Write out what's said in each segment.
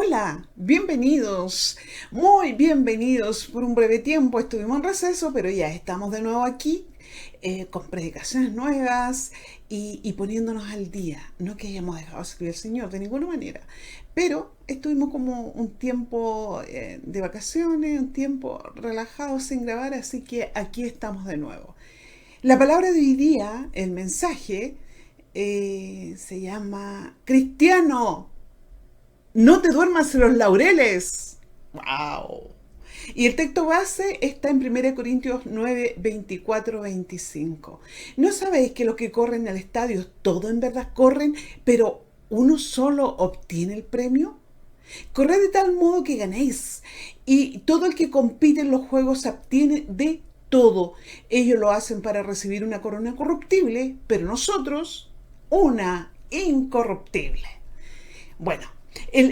Hola, bienvenidos, muy bienvenidos. Por un breve tiempo estuvimos en receso, pero ya estamos de nuevo aquí con predicaciones nuevas y poniéndonos al día. No que hayamos dejado de servir al Señor de ninguna manera, pero estuvimos como un tiempo de vacaciones, un tiempo relajado sin grabar, así que aquí estamos de nuevo. La palabra de hoy día, el mensaje, se llama Cristiano. No te duermas en los laureles. ¡Wow! Y el texto base está en 1 Corintios 9, 24, 25. ¿No sabéis que los que corren al estadio, todo en verdad corren, pero uno solo obtiene el premio? Corred de tal modo que ganéis. Y todo el que compite en los juegos se obtiene de todo. Ellos lo hacen para recibir una corona corruptible, pero nosotros una incorruptible. Bueno,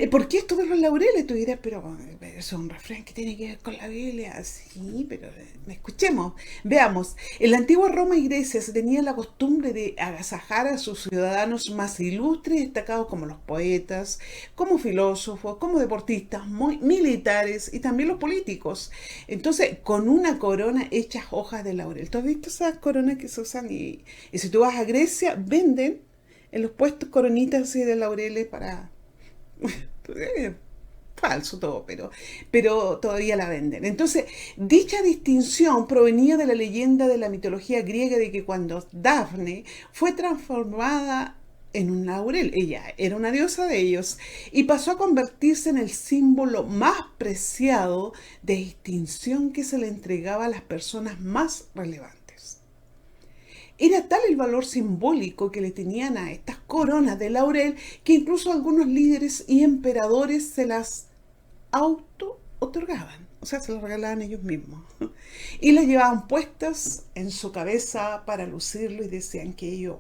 ¿por qué esto de los laureles? Tú dirás, pero eso es un refrán que tiene que ver con la Biblia. Sí, pero escuchemos, veamos. En la antigua Roma y Grecia se tenía la costumbre de agasajar a sus ciudadanos más ilustres, destacados como los poetas, como filósofos, como deportistas, militares y también los políticos. Entonces, con una corona hecha hojas de laurel. ¿Tú has visto esas coronas que se usan? Y si tú vas a Grecia, venden en los puestos coronitas así de laureles para falso todo, pero todavía la venden. Entonces, dicha distinción provenía de la leyenda de la mitología griega de que cuando Dafne fue transformada en un laurel, ella era una diosa de ellos, y pasó a convertirse en el símbolo más preciado de distinción que se le entregaba a las personas más relevantes. Era tal el valor simbólico que le tenían a estas coronas de laurel que incluso algunos líderes y emperadores se las auto-otorgaban. O sea, se las regalaban ellos mismos. Y las llevaban puestas en su cabeza para lucirlo y decían que ellos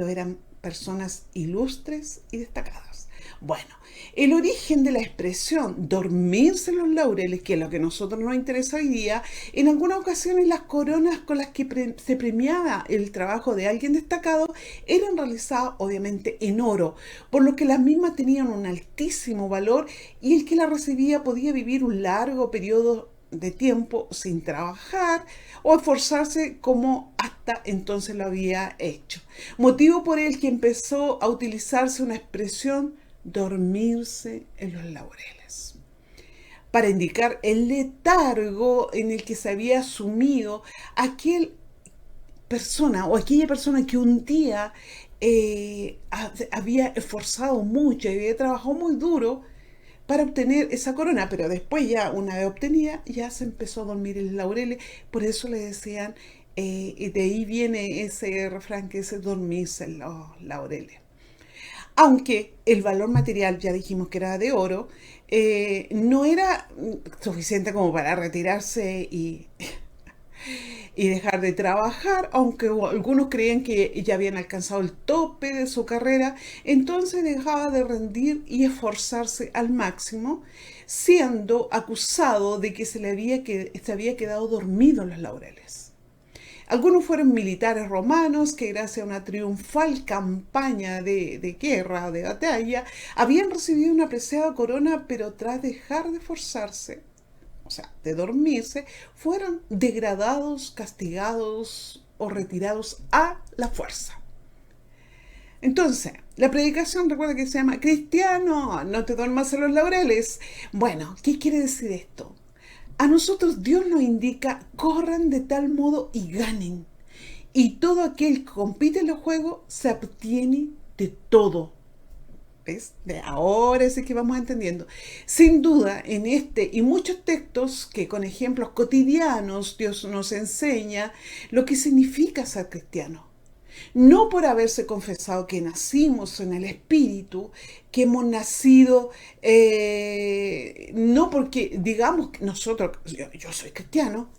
eran personas ilustres y destacadas. Bueno, el origen de la expresión dormirse en los laureles, que es lo que a nosotros nos interesa hoy día, en algunas ocasiones las coronas con las que se premiaba el trabajo de alguien destacado eran realizadas obviamente en oro, por lo que las mismas tenían un altísimo valor y el que la recibía podía vivir un largo periodo de tiempo sin trabajar o esforzarse como hasta entonces lo había hecho. Motivo por el que empezó a utilizarse una expresión dormirse en los laureles, para indicar el letargo en el que se había sumido aquel persona o aquella persona que un día había esforzado mucho y había trabajado muy duro para obtener esa corona, pero después ya, una vez obtenida, ya se empezó a dormir en los laureles, por eso le decían, de ahí viene ese refrán que es dormirse en los laureles. Aunque el valor material, ya dijimos que era de oro, no era suficiente como para retirarse y dejar de trabajar, aunque algunos creían que ya habían alcanzado el tope de su carrera, entonces dejaba de rendir y esforzarse al máximo, siendo acusado de que se había quedado dormido en los laureles. Algunos fueron militares romanos que gracias a una triunfal campaña de guerra, de batalla, habían recibido una preciada corona, pero tras dejar de esforzarse, o sea, de dormirse, fueron degradados, castigados o retirados a la fuerza. Entonces, la predicación, recuerda que se llama Cristiano, no te duermas en los laureles. Bueno, ¿qué quiere decir esto? A nosotros Dios nos indica, corran de tal modo y ganen. Y todo aquel que compite en los juegos se obtiene de todo. ¿Ves? De ahora es que vamos entendiendo. Sin duda, en este y muchos textos que con ejemplos cotidianos Dios nos enseña lo que significa ser cristiano. No por haberse confesado que nacimos en el Espíritu, que hemos nacido, no porque digamos que nosotros, yo soy cristiano,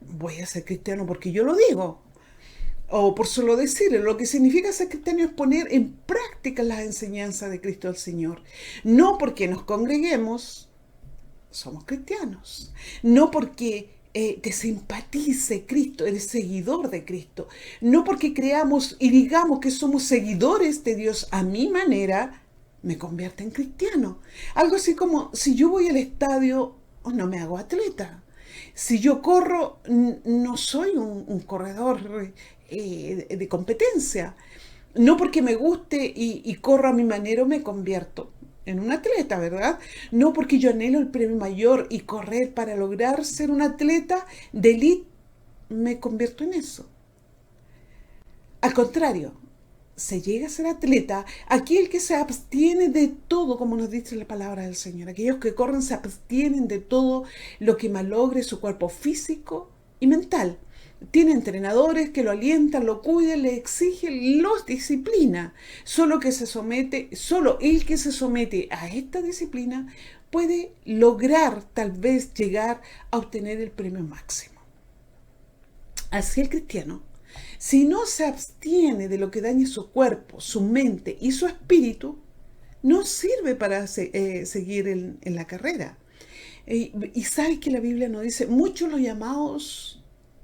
voy a ser cristiano porque yo lo digo, o por solo decirlo. Lo que significa ser cristiano es poner en práctica las enseñanzas de Cristo el Señor. No porque nos congreguemos, somos cristianos. No porque te simpatice Cristo, eres seguidor de Cristo. No porque creamos y digamos que somos seguidores de Dios a mi manera, me convierte en cristiano. Algo así como, si yo voy al estadio, no me hago atleta. Si yo corro, no soy un corredor de competencia. No porque me guste y corro a mi manera me convierto en un atleta, ¿verdad? No porque yo anhelo el premio mayor y correr para lograr ser un atleta de élite, me convierto en eso. Al contrario, se llega a ser atleta aquel que se abstiene de todo, como nos dice la palabra del Señor. Aquellos que corren se abstienen de todo lo que malogre su cuerpo físico y mental. Tiene entrenadores que lo alientan, lo cuidan, le exigen, los disciplina. Solo el que se somete a esta disciplina puede lograr tal vez llegar a obtener el premio máximo. Así el cristiano, si no se abstiene de lo que dañe su cuerpo, su mente y su espíritu, no sirve para seguir en la carrera. Y sabes que la Biblia nos dice, muchos los llamados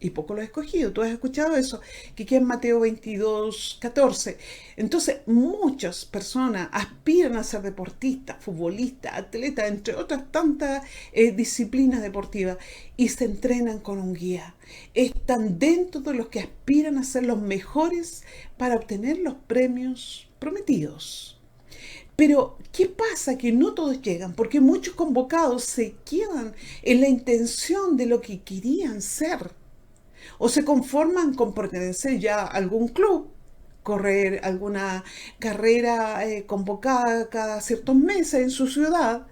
y pocos los escogidos. Tú has escuchado eso, que queda en Mateo 22:14. Entonces, muchas personas aspiran a ser deportistas, futbolistas, atletas, entre otras tantas disciplinas deportivas, y se entrenan con un guía. Están dentro de los que aspiran a ser los mejores para obtener los premios prometidos. Pero, ¿qué pasa? Que no todos llegan, porque muchos convocados se quedan en la intención de lo que querían ser, o se conforman con pertenecer ya a algún club, correr alguna carrera convocada cada ciertos meses en su ciudad,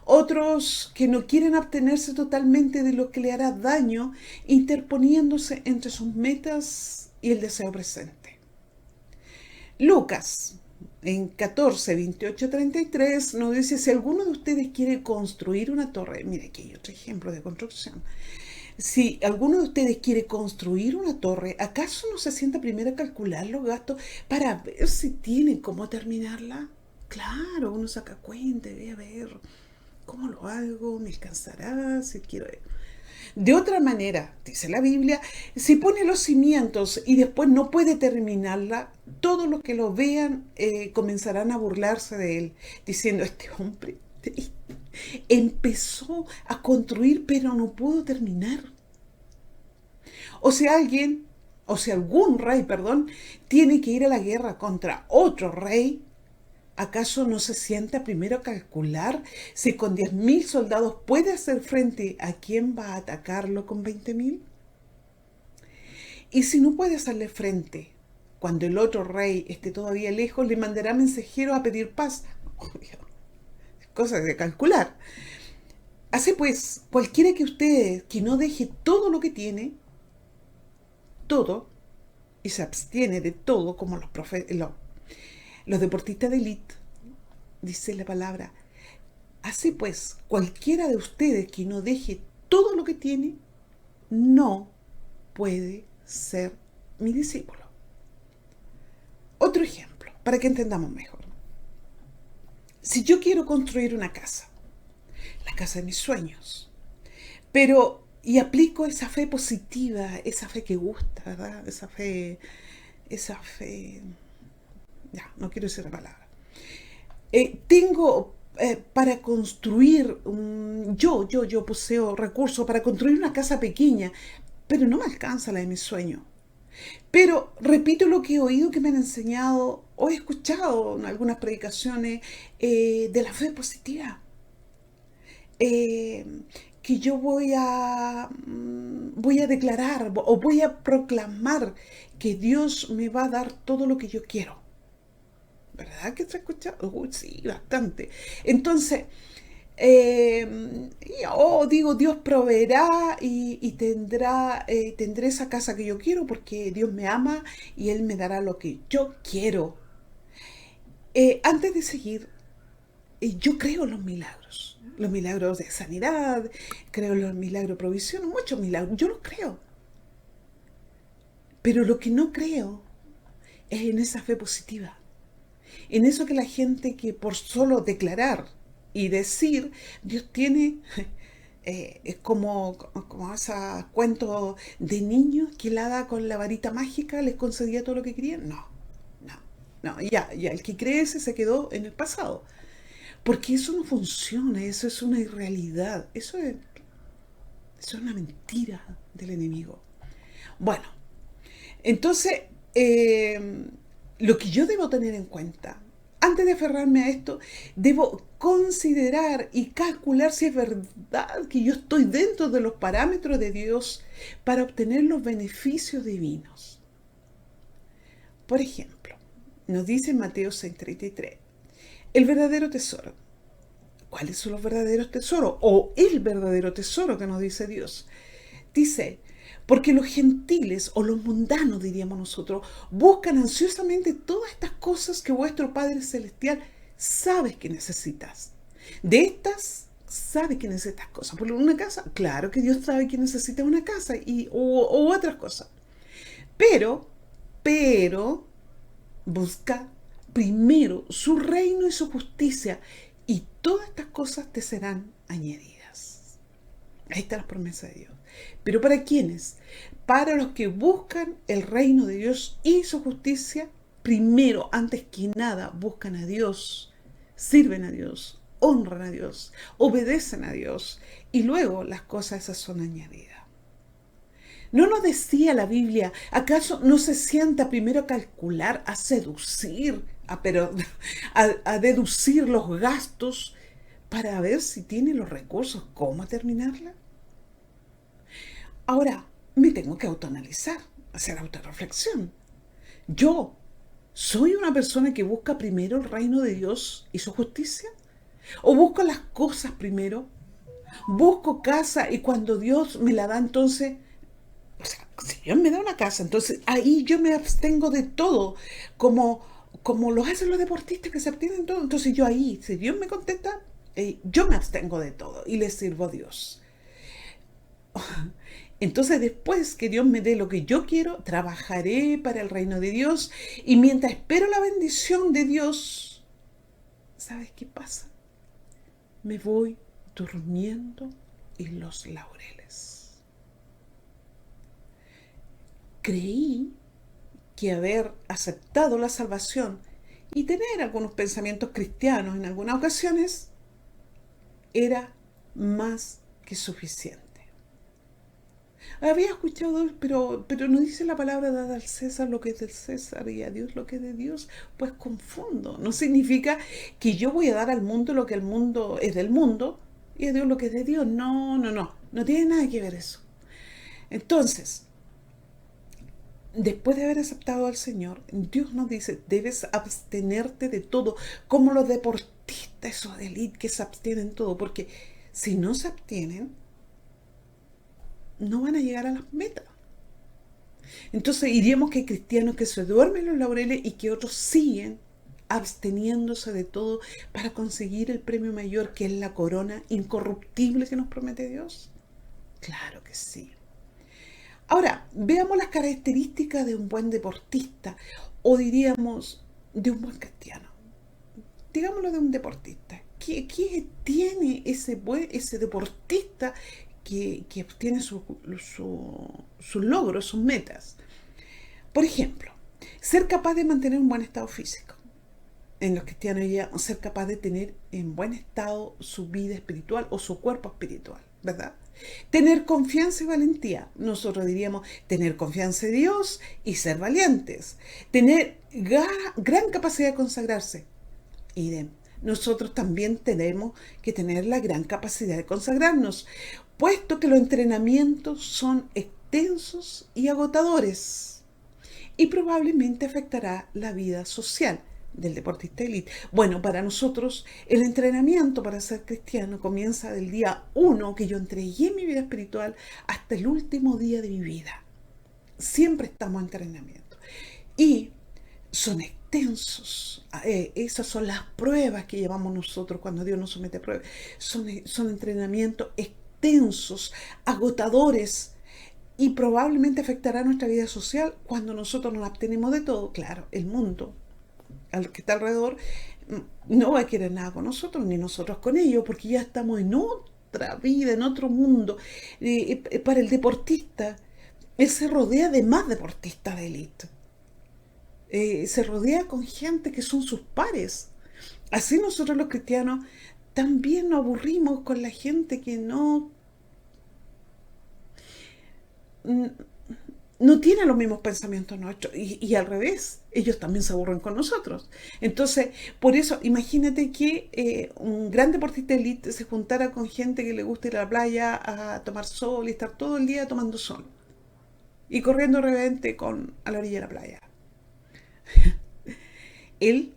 otros que no quieren abstenerse totalmente de lo que le hará daño, interponiéndose entre sus metas y el deseo presente. Lucas en 14, 28, 33 nos dice, si alguno de ustedes quiere construir una torre, mire aquí hay otro ejemplo de construcción. Si alguno de ustedes quiere construir una torre, ¿acaso no se sienta primero a calcular los gastos para ver si tiene cómo terminarla? Claro, uno saca cuenta y ve a ver cómo lo hago, me alcanzará, si quiero. De otra manera, dice la Biblia, si pone los cimientos y después no puede terminarla, todos los que lo vean comenzarán a burlarse de él, diciendo, este hombre empezó a construir pero no pudo terminar. O si algún rey, tiene que ir a la guerra contra otro rey, ¿acaso no se sienta primero a calcular si con 10.000 soldados puede hacer frente a quien va a atacarlo con 20.000? Y si no puede hacerle frente, cuando el otro rey esté todavía lejos, le mandará mensajeros a pedir paz. Obvio, cosa de calcular. Así pues, cualquiera que usted que no deje todo lo que tiene, todo, y se abstiene de todo, como los deportistas de élite, dice la palabra. Así pues, cualquiera de ustedes que no deje todo lo que tiene, no puede ser mi discípulo. Otro ejemplo, para que entendamos mejor. Si yo quiero construir una casa, la casa de mis sueños, y aplico esa fe positiva, esa fe que gusta, ¿verdad? Esa fe, ya, no quiero decir la palabra. Tengo para construir, yo poseo recursos para construir una casa pequeña, pero no me alcanza la de mis sueños. Pero repito lo que he oído que me han enseñado o he escuchado en algunas predicaciones de la fe positiva. Eh, que yo voy a declarar o voy a proclamar que Dios me va a dar todo lo que yo quiero. ¿Verdad que se escucha? Sí, bastante. Entonces, digo, Dios proveerá y tendré esa casa que yo quiero porque Dios me ama y Él me dará lo que yo quiero. Antes de seguir, yo creo en los milagros de sanidad, creo en los milagros de provisión, muchos milagros, yo los creo. Pero lo que no creo es en esa fe positiva, en eso que la gente que por solo declarar y decir, Dios tiene, es como ese cuento de niños que el hada con la varita mágica les concedía todo lo que querían. No, no. No, ya, ya, el que cree ese se quedó en el pasado. Porque eso no funciona, eso es una irrealidad, eso es una mentira del enemigo. Bueno, entonces, eh, lo que yo debo tener en cuenta, antes de aferrarme a esto, debo considerar y calcular si es verdad que yo estoy dentro de los parámetros de Dios para obtener los beneficios divinos. Por ejemplo, nos dice en Mateo 6:33, el verdadero tesoro. ¿Cuáles son los verdaderos tesoros? O el verdadero tesoro que nos dice Dios. Dice, porque los gentiles o los mundanos, diríamos nosotros, buscan ansiosamente todas estas cosas que vuestro Padre Celestial sabe que necesitas. De estas sabe que necesitas cosas. Por una casa, claro que Dios sabe que necesitas una casa o otras cosas. Pero, pero, busca primero su reino y su justicia y todas estas cosas te serán añadidas. Ahí está la promesa de Dios. ¿Pero para quiénes? Para los que buscan el reino de Dios y su justicia, primero, antes que nada, buscan a Dios, sirven a Dios, honran a Dios, obedecen a Dios y luego las cosas esas son añadidas. ¿No nos decía la Biblia, acaso no se sienta primero a calcular, a seducir, a deducir los gastos para ver si tiene los recursos, cómo terminarla? Ahora, me tengo que autoanalizar, hacer autorreflexión. ¿Yo soy una persona que busca primero el reino de Dios y su justicia? ¿O busco las cosas primero? ¿Busco casa y cuando Dios me la da entonces... O sea, si Dios me da una casa, entonces ahí yo me abstengo de todo, como lo hacen los deportistas que se abstienen de todo. Entonces yo ahí, si Dios me contesta, yo me abstengo de todo y le sirvo a Dios. Entonces después que Dios me dé lo que yo quiero, trabajaré para el reino de Dios y mientras espero la bendición de Dios, ¿sabes qué pasa? Me voy durmiendo en los laureles. Creí que haber aceptado la salvación y tener algunos pensamientos cristianos en algunas ocasiones era más que suficiente. Había escuchado, pero no dice la palabra dada al César lo que es del César y a Dios lo que es de Dios. Pues confundo. No significa que yo voy a dar al mundo lo que el mundo es del mundo y a Dios lo que es de Dios. No, no, no. No tiene nada que ver eso. Entonces, después de haber aceptado al Señor, Dios nos dice, debes abstenerte de todo, como los deportistas, esos de élite que se abstienen de todo, porque si no se abstienen, no van a llegar a las metas. Entonces diríamos que hay cristianos que se duermen en los laureles y que otros siguen absteniéndose de todo para conseguir el premio mayor, que es la corona incorruptible que nos promete Dios. Claro que sí. Ahora, veamos las características de un buen deportista, o diríamos de un buen cristiano. Digámoslo de un deportista. ¿Qué tiene ese deportista que obtiene sus logros, sus metas? Por ejemplo, ser capaz de mantener un buen estado físico. En los cristianos ya ser capaz de tener en buen estado su vida espiritual o su cuerpo espiritual, ¿verdad? Tener confianza y valentía. Nosotros diríamos tener confianza en Dios y ser valientes. Tener gran capacidad de consagrarse. Idem. Nosotros también tenemos que tener la gran capacidad de consagrarnos, puesto que los entrenamientos son extensos y agotadores y probablemente afectará la vida social del deportista élite. Bueno, para nosotros el entrenamiento para ser cristiano comienza del día 1 que yo entregué mi vida espiritual hasta el último día de mi vida. Siempre estamos en entrenamiento. Y son extensos. Esas son las pruebas que llevamos nosotros cuando Dios nos somete a pruebas. Son entrenamientos extensos, agotadores, y probablemente afectará nuestra vida social cuando nosotros nos abstenemos de todo. Claro, el mundo al que está alrededor no va a querer nada con nosotros, ni nosotros con ellos, porque ya estamos en otra vida, en otro mundo. Para el deportista, él se rodea de más deportistas de élite. se rodea con gente que son sus pares. Así nosotros los cristianos también nos aburrimos con la gente que no tiene los mismos pensamientos nuestros y al revés, ellos también se aburren con nosotros. Entonces, por eso, imagínate que un gran deportista de élite se juntara con gente que le gusta ir a la playa a tomar sol y estar todo el día tomando sol y corriendo de repente a la orilla de la playa. Él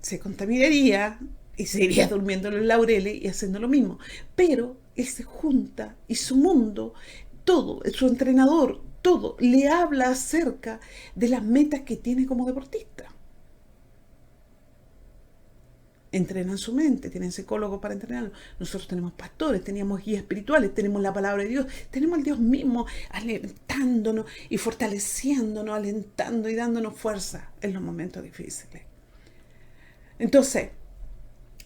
se contaminaría y se iría durmiendo en los laureles y haciendo lo mismo. Pero él se junta y su mundo, todo, su entrenador, todo, le habla acerca de las metas que tiene como deportista. Entrenan su mente, tienen psicólogos para entrenarlo. Nosotros tenemos pastores, teníamos guías espirituales, tenemos la palabra de Dios, tenemos al Dios mismo alentándonos y fortaleciéndonos, alentando y dándonos fuerza en los momentos difíciles. Entonces,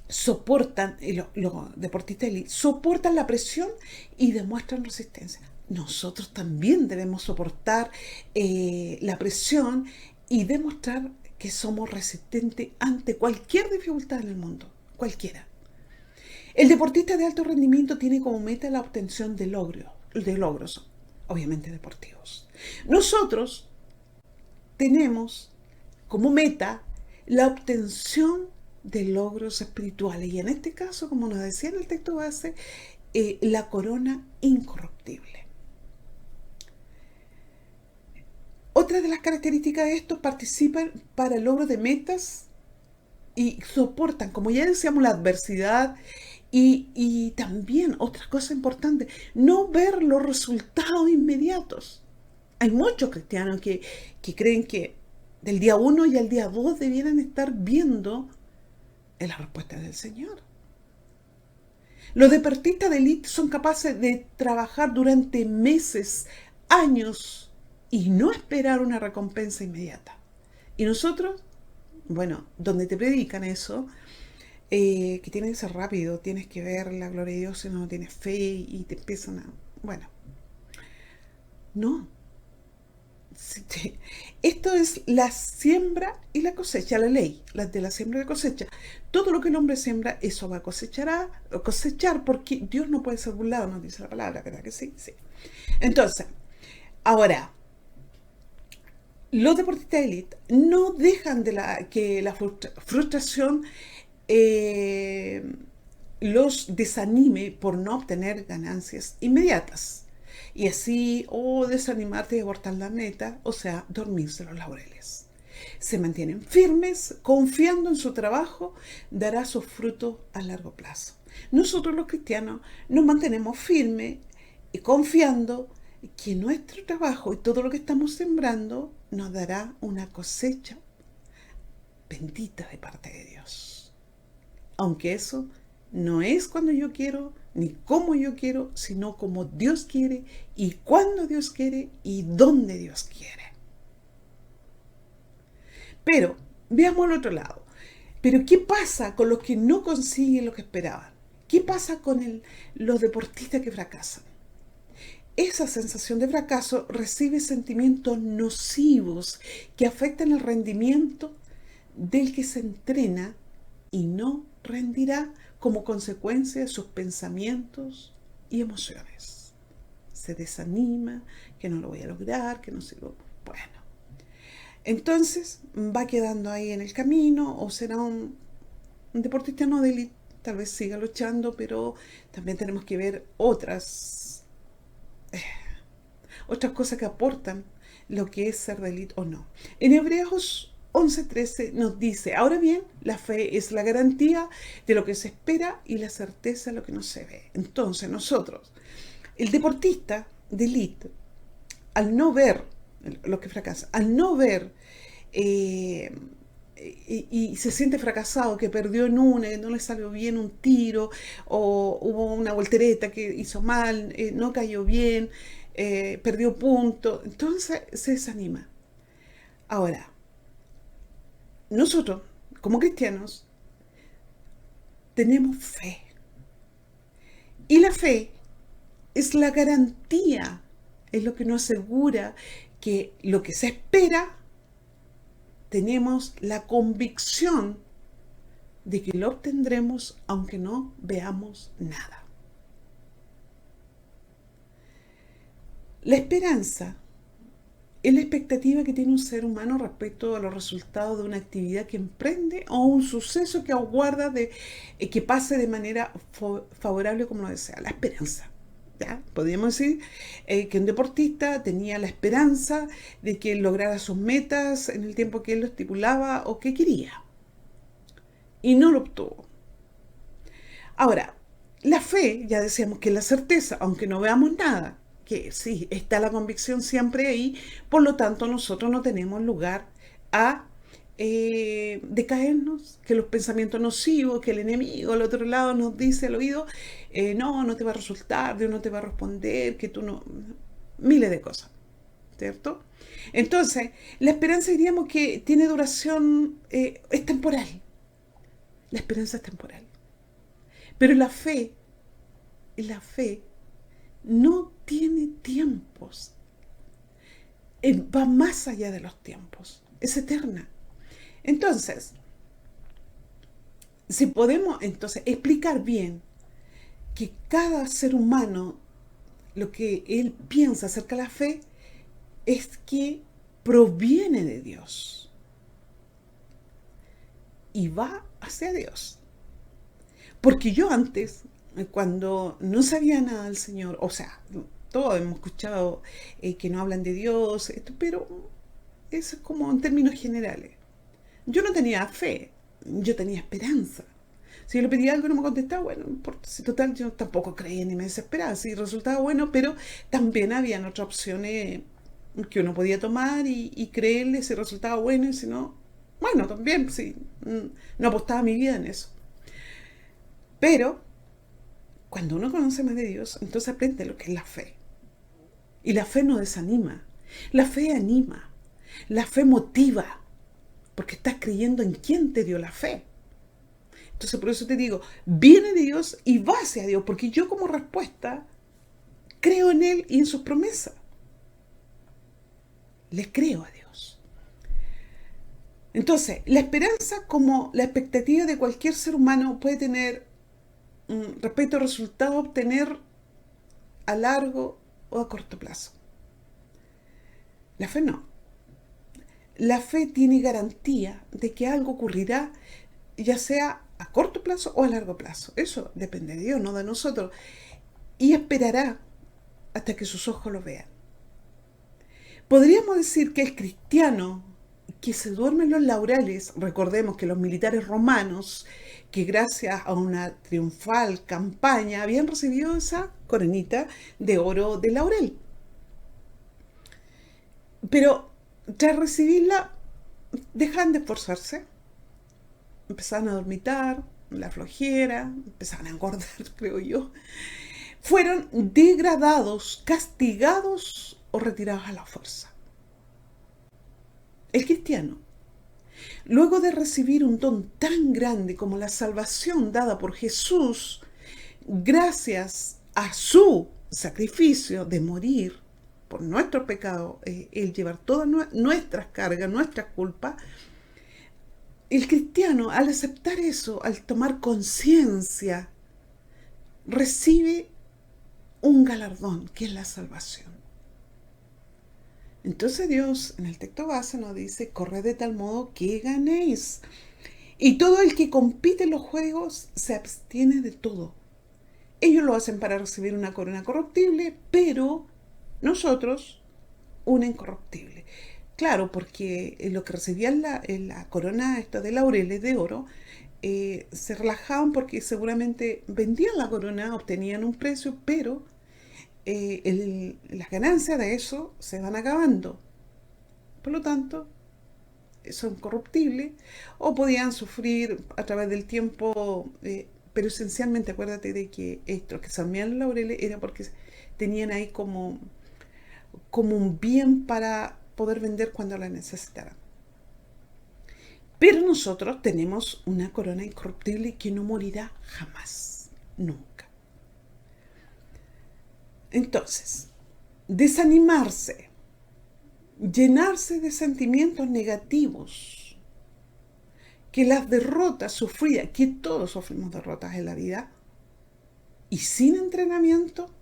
soportan, los deportistas elite, soportan la presión y demuestran resistencia. Nosotros también debemos soportar la presión y demostrar que somos resistentes ante cualquier dificultad en el mundo, cualquiera. El deportista de alto rendimiento tiene como meta la obtención de logros, obviamente deportivos. Nosotros tenemos como meta la obtención de logros espirituales y en este caso, como nos decía en el texto base, la corona incorruptible. Otra de las características de estos participan para el logro de metas y soportan, como ya decíamos, la adversidad y también otra cosa importante, no ver los resultados inmediatos. Hay muchos cristianos que creen que del día 1 y al día 2 debieran estar viendo la respuesta del Señor. Los deportistas de élite son capaces de trabajar durante meses, años y no esperar una recompensa inmediata. Y nosotros, bueno, donde te predican eso, que tiene que ser rápido, tienes que ver la gloria de Dios si no tienes fe y te empiezan a... Bueno, no. Esto es la siembra y la cosecha, la ley, la de la siembra y la cosecha. Todo lo que el hombre siembra, eso va a cosechar porque Dios no puede ser burlado, nos dice la palabra, ¿verdad que sí? Sí. Entonces, ahora, los deportistas de élite no dejan que la frustración los desanime por no obtener ganancias inmediatas. Y así, o desanimarte de abortar la meta, o sea, dormirse los laureles. Se mantienen firmes, confiando en su trabajo, dará sus frutos a largo plazo. Nosotros los cristianos nos mantenemos firmes y confiando que nuestro trabajo y todo lo que estamos sembrando nos dará una cosecha bendita de parte de Dios. Aunque eso no es cuando yo quiero, ni como yo quiero, sino como Dios quiere, y cuando Dios quiere, y donde Dios quiere. Pero, veamos al otro lado. Pero, ¿qué pasa con los que no consiguen lo que esperaban? ¿Qué pasa con los deportistas que fracasan? Esa sensación de fracaso recibe sentimientos nocivos que afectan el rendimiento del que se entrena y no rendirá como consecuencia de sus pensamientos y emociones. Se desanima, que no lo voy a lograr, que no sirvo. Bueno, entonces va quedando ahí en el camino o será un deportista no de élite, tal vez siga luchando, pero también tenemos que ver otras cosas que aportan lo que es ser de élite o no. En Hebreos 11:13 nos dice, ahora bien, la fe es la garantía de lo que se espera y la certeza de lo que no se ve. Entonces nosotros, el deportista de élite, al no ver, lo que fracasa, al no ver y se siente fracasado, que perdió en una, que no le salió bien un tiro, o hubo una voltereta que hizo mal, no cayó bien, perdió punto, entonces se desanima. Ahora, nosotros, como cristianos, tenemos fe. Y la fe es la garantía, es lo que nos asegura que lo que se espera tenemos la convicción de que lo obtendremos aunque no veamos nada. La esperanza es la expectativa que tiene un ser humano respecto a los resultados de una actividad que emprende o un suceso que aguarda que pase de manera favorable como lo desea. La esperanza. ¿Ya? Podríamos decir que un deportista tenía la esperanza de que él lograra sus metas en el tiempo que él lo estipulaba o que quería. Y no lo obtuvo. Ahora, la fe, ya decíamos que es la certeza, aunque no veamos nada, que sí, está la convicción siempre ahí, por lo tanto nosotros no tenemos lugar a decaernos, que los pensamientos nocivos, que el enemigo al otro lado nos dice al oído, no, no te va a resultar, Dios no te va a responder, que tú no, miles de cosas, ¿cierto? Entonces, la esperanza diríamos que tiene duración, es temporal, la esperanza es temporal, pero la fe no tiene tiempos, va más allá de los tiempos, es eterna. Entonces, si podemos entonces explicar bien que cada ser humano, lo que él piensa acerca de la fe, es que proviene de Dios y va hacia Dios. Porque yo antes, cuando no sabía nada del Señor, o sea, todos hemos escuchado que no hablan de Dios, pero eso es como en términos generales. Yo no tenía fe, yo tenía esperanza. Si yo le pedía algo y no me contestaba, bueno, no importa, si total yo tampoco creía ni me desesperaba, si resultaba bueno, pero también habían otras opciones que uno podía tomar y creerle si resultaba bueno y si no, bueno, también, sí, no apostaba mi vida en eso. Pero cuando uno conoce más de Dios, entonces aprende lo que es la fe. Y la fe no desanima, la fe anima, la fe motiva, porque estás creyendo en quién te dio la fe. Entonces por eso te digo, viene de Dios y va hacia Dios, porque yo como respuesta creo en Él y en sus promesas. Le creo a Dios. Entonces, la esperanza como la expectativa de cualquier ser humano puede tener respecto al resultado a obtener a largo o a corto plazo. La fe no. La fe tiene garantía de que algo ocurrirá, ya sea a corto plazo o a largo plazo. Eso depende de Dios, no de nosotros. Y esperará hasta que sus ojos lo vean. Podríamos decir que el cristiano que se duerme en los laureles, recordemos que los militares romanos, que gracias a una triunfal campaña habían recibido esa coronita de oro de laurel. Pero tras recibirla, dejan de esforzarse, empezaron a dormitar, la flojera, empezaron a engordar, creo yo. Fueron degradados, castigados o retirados a la fuerza. El cristiano, luego de recibir un don tan grande como la salvación dada por Jesús, gracias a su sacrificio de morir por nuestro pecado, el llevar todas nuestras cargas, nuestras culpas, el cristiano al aceptar eso, al tomar conciencia, recibe un galardón que es la salvación. Entonces Dios en el texto base nos dice, corred de tal modo que ganéis. Y todo el que compite en los juegos se abstiene de todo. Ellos lo hacen para recibir una corona corruptible, pero nosotros una incorruptible. Claro, porque lo que recibían la corona esta de laureles de oro, se relajaban porque seguramente vendían la corona, obtenían un precio, pero las ganancias de eso se van acabando. Por lo tanto, son corruptibles o podían sufrir a través del tiempo, pero esencialmente acuérdate de que estos que se los laureles era porque tenían ahí como un bien para poder vender cuando la necesitaran. Pero nosotros tenemos una corona incorruptible que no morirá jamás, nunca. Entonces, desanimarse llenarse de sentimientos negativos, que las derrotas sufridas, que todos sufrimos derrotas en la vida, y sin entrenamiento,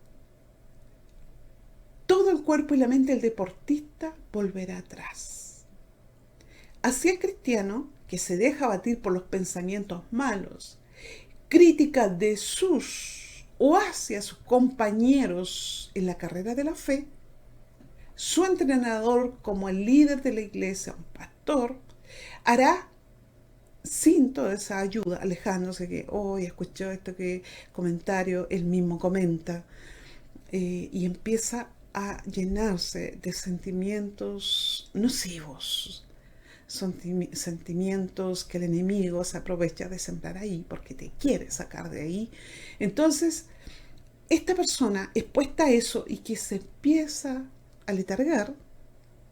todo el cuerpo y la mente del deportista volverá atrás. Así el cristiano que se deja abatir por los pensamientos malos, crítica de sus o hacia sus compañeros en la carrera de la fe, su entrenador como el líder de la iglesia, un pastor, hará sin toda esa ayuda, alejándose que hoy escuchó esto que comentario, él mismo comenta, y empieza a llenarse de sentimientos nocivos, sentimientos que el enemigo se aprovecha de sembrar ahí porque te quiere sacar de ahí. Entonces, esta persona expuesta a eso y que se empieza a letargar,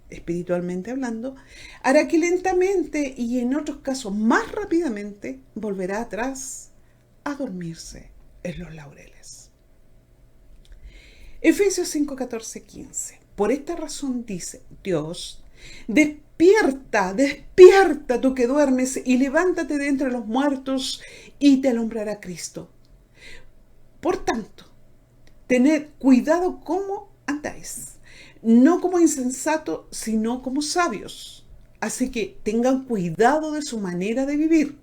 espiritualmente hablando, hará que lentamente y en otros casos más rápidamente volverá atrás a dormirse en los laureles. Efesios 5, 14, 15. Por esta razón dice Dios: despierta, despierta tú que duermes y levántate de entre los muertos y te alumbrará Cristo. Por tanto, tened cuidado cómo andáis, no como insensatos, sino como sabios. Así que tengan cuidado de su manera de vivir.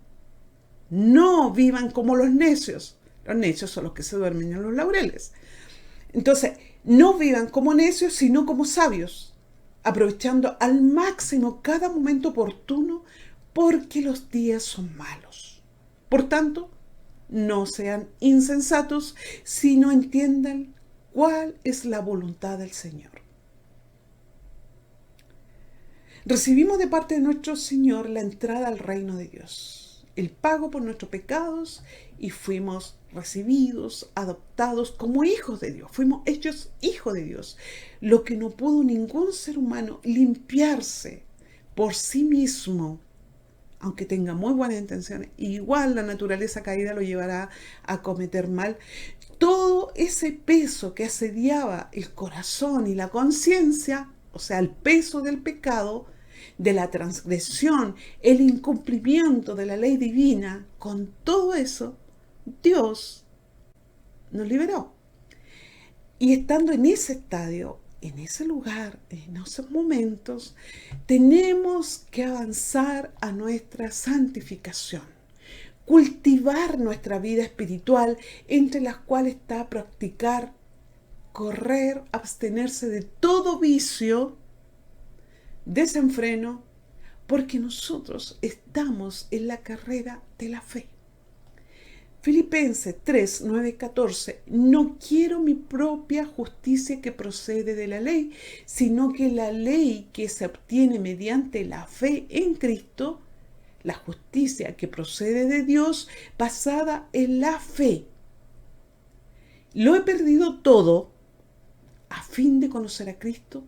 No vivan como los necios. Los necios son los que se duermen en los laureles. Entonces, no vivan como necios, sino como sabios, aprovechando al máximo cada momento oportuno, porque los días son malos. Por tanto, no sean insensatos, sino entiendan cuál es la voluntad del Señor. Recibimos de parte de nuestro Señor la entrada al reino de Dios, el pago por nuestros pecados, y fuimos recibidos, adoptados como hijos de Dios. Fuimos hechos hijos de Dios, lo que no pudo ningún ser humano limpiarse por sí mismo, aunque tenga muy buenas intenciones. Igual la naturaleza caída lo llevará a cometer mal. Todo ese peso que asediaba el corazón y la conciencia, o sea, el peso del pecado, de la transgresión, el incumplimiento de la ley divina, con todo eso, Dios nos liberó. Y estando en ese estadio, en ese lugar, en esos momentos, tenemos que avanzar a nuestra santificación, cultivar nuestra vida espiritual, entre las cuales está practicar, correr, abstenerse de todo vicio, desenfreno, porque nosotros estamos en la carrera de la fe. Filipenses 3, 9, 14. No quiero mi propia justicia que procede de la ley, sino que la ley que se obtiene mediante la fe en Cristo, la justicia que procede de Dios basada en la fe. Lo he perdido todo a fin de conocer a Cristo,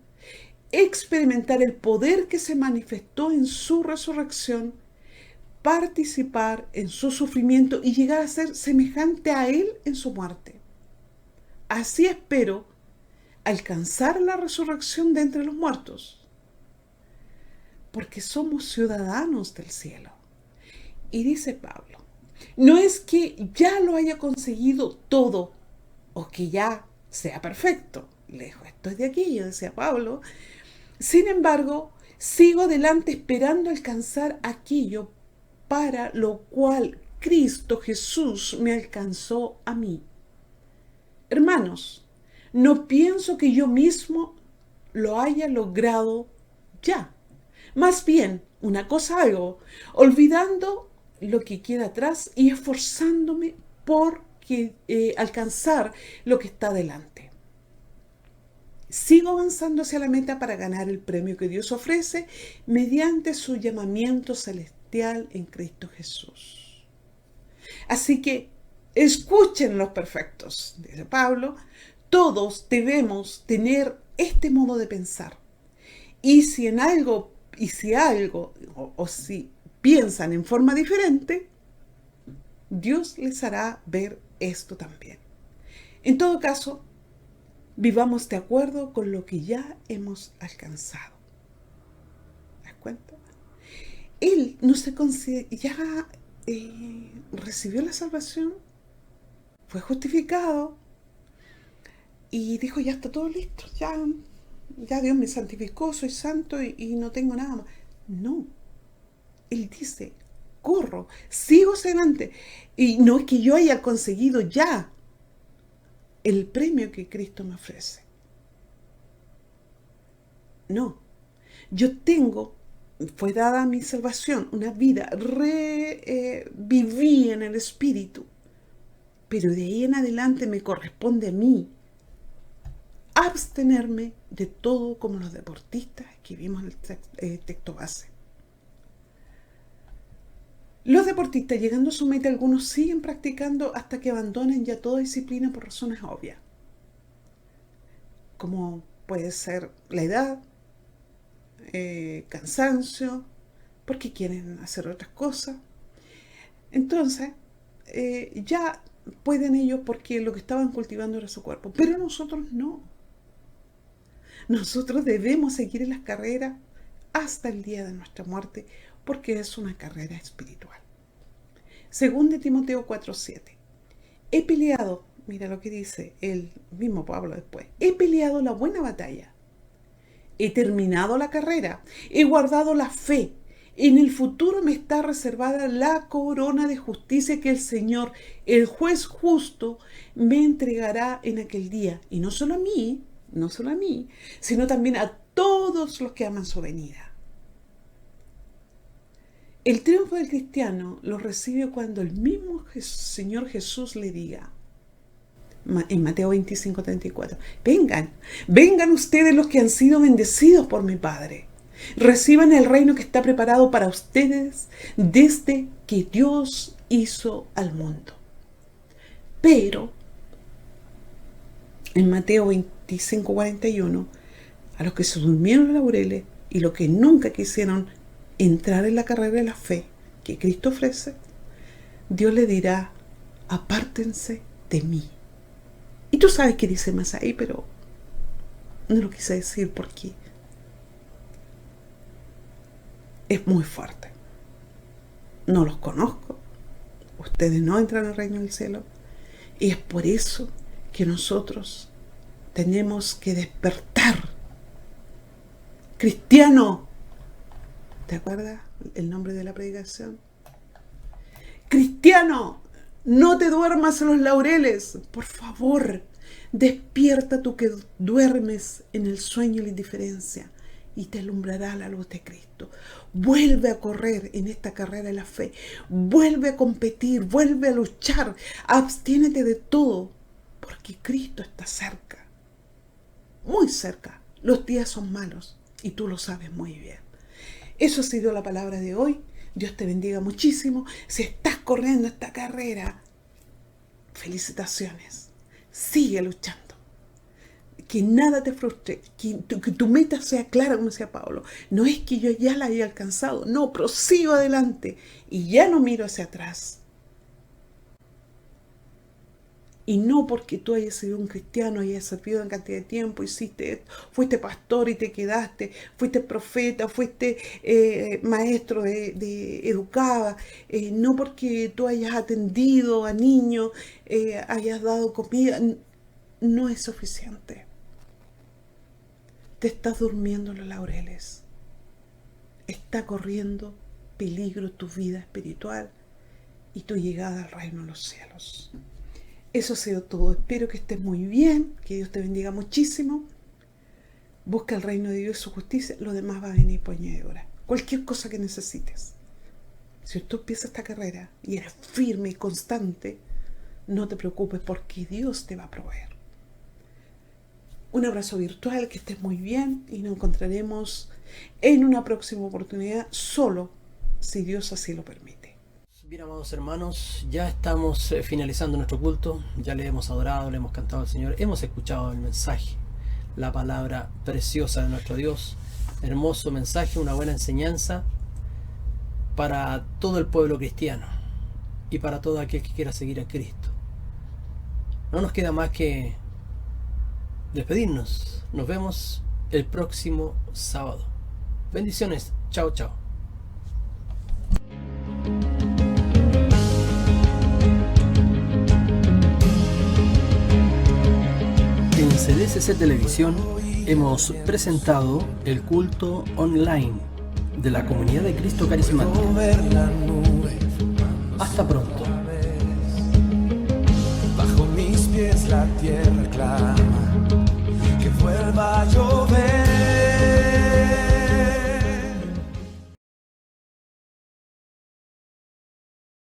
experimentar el poder que se manifestó en su resurrección, participar en su sufrimiento y llegar a ser semejante a Él en su muerte. Así espero alcanzar la resurrección de entre los muertos, porque somos ciudadanos del cielo. Y dice Pablo, no es que ya lo haya conseguido todo o que ya sea perfecto. Lejos estoy de aquello, decía Pablo. Sin embargo, sigo adelante esperando alcanzar aquello para lo cual Cristo Jesús me alcanzó a mí. Hermanos, no pienso que yo mismo lo haya logrado ya. Más bien, una cosa hago, olvidando lo que queda atrás y esforzándome por alcanzar lo que está delante. Sigo avanzando hacia la meta para ganar el premio que Dios ofrece mediante su llamamiento celestial en Cristo Jesús. Así que escuchen los perfectos, dice Pablo, todos debemos tener este modo de pensar. Y si si piensan en forma diferente, Dios les hará ver esto también. En todo caso, vivamos de acuerdo con lo que ya hemos alcanzado. cuenta? Él no se considera, ya recibió la salvación, fue justificado y dijo, ya está todo listo, ya Dios me santificó, soy santo y no tengo nada más. No, él dice, corro, sigo hacia adelante. Y no es que yo haya conseguido ya el premio que Cristo me ofrece. No, yo tengo, fue dada mi salvación, una vida, viví en el Espíritu, pero de ahí en adelante me corresponde a mí abstenerme de todo como los deportistas que vimos en el texto base. Los deportistas, llegando a su meta, algunos siguen practicando hasta que abandonen ya toda disciplina por razones obvias, como puede ser la edad, cansancio, porque quieren hacer otras cosas. Entonces, ya pueden ellos porque lo que estaban cultivando era su cuerpo, pero nosotros no. Nosotros debemos seguir en las carreras hasta el día de nuestra muerte, porque es una carrera espiritual. Según de Timoteo 4:7, he peleado, mira lo que dice el mismo Pablo después, he peleado la buena batalla, he terminado la carrera, he guardado la fe, en el futuro me está reservada la corona de justicia que el Señor, el juez justo, me entregará en aquel día, y no solo a mí, sino también a todos los que aman su venida. El triunfo del cristiano lo recibe cuando el mismo Señor Jesús le diga, en Mateo 25:34, vengan ustedes los que han sido bendecidos por mi Padre, reciban el reino que está preparado para ustedes desde que Dios hizo al mundo. Pero en Mateo 25:41, a los que se durmieron los laureles y los que nunca quisieron entrar en la carrera de la fe que Cristo ofrece, Dios le dirá, apártense de mí. Y tú sabes qué dice más ahí, pero no lo quise decir porque es muy fuerte. No los conozco, ustedes no entran al reino del cielo, y es por eso que nosotros tenemos que despertar. Cristiano, ¿te acuerdas el nombre de la predicación? Cristiano, no te duermas en los laureles, por favor, despierta tú que duermes en el sueño y la indiferencia, y te alumbrará la luz de Cristo. Vuelve a correr en esta carrera de la fe, vuelve a competir, vuelve a luchar, abstiénete de todo, porque Cristo está cerca, muy cerca. Los días son malos y tú lo sabes muy bien. Eso ha sido la palabra de hoy. Dios te bendiga muchísimo. Si estás corriendo esta carrera, felicitaciones. Sigue luchando. Que nada te frustre. Que tu meta sea clara, como decía Pablo. No es que yo ya la haya alcanzado. No, prosigo adelante. Y ya no miro hacia atrás. Y no porque tú hayas sido un cristiano, hayas servido en cantidad de tiempo, hiciste esto, fuiste pastor y te quedaste, fuiste profeta, fuiste maestro de educaba, no porque tú hayas atendido a niños, hayas dado comida, no es suficiente. Te estás durmiendo en los laureles. Está corriendo peligro tu vida espiritual y tu llegada al reino de los cielos. Eso ha sido todo. Espero que estés muy bien, que Dios te bendiga muchísimo. Busca el reino de Dios y su justicia, lo demás va a venir por añadidura. Cualquier cosa que necesites. Si tú empiezas esta carrera y eres firme y constante, no te preocupes porque Dios te va a proveer. Un abrazo virtual, que estés muy bien y nos encontraremos en una próxima oportunidad, solo si Dios así lo permite. Bien, amados hermanos, ya estamos finalizando nuestro culto, ya le hemos adorado, le hemos cantado al Señor, hemos escuchado el mensaje, la palabra preciosa de nuestro Dios, hermoso mensaje, una buena enseñanza para todo el pueblo cristiano y para todo aquel que quiera seguir a Cristo. No nos queda más que despedirnos, nos vemos el próximo sábado. Bendiciones. Chao, chao. En CDCC Televisión hemos presentado el culto online de la Comunidad de Cristo Carismática. Hasta pronto.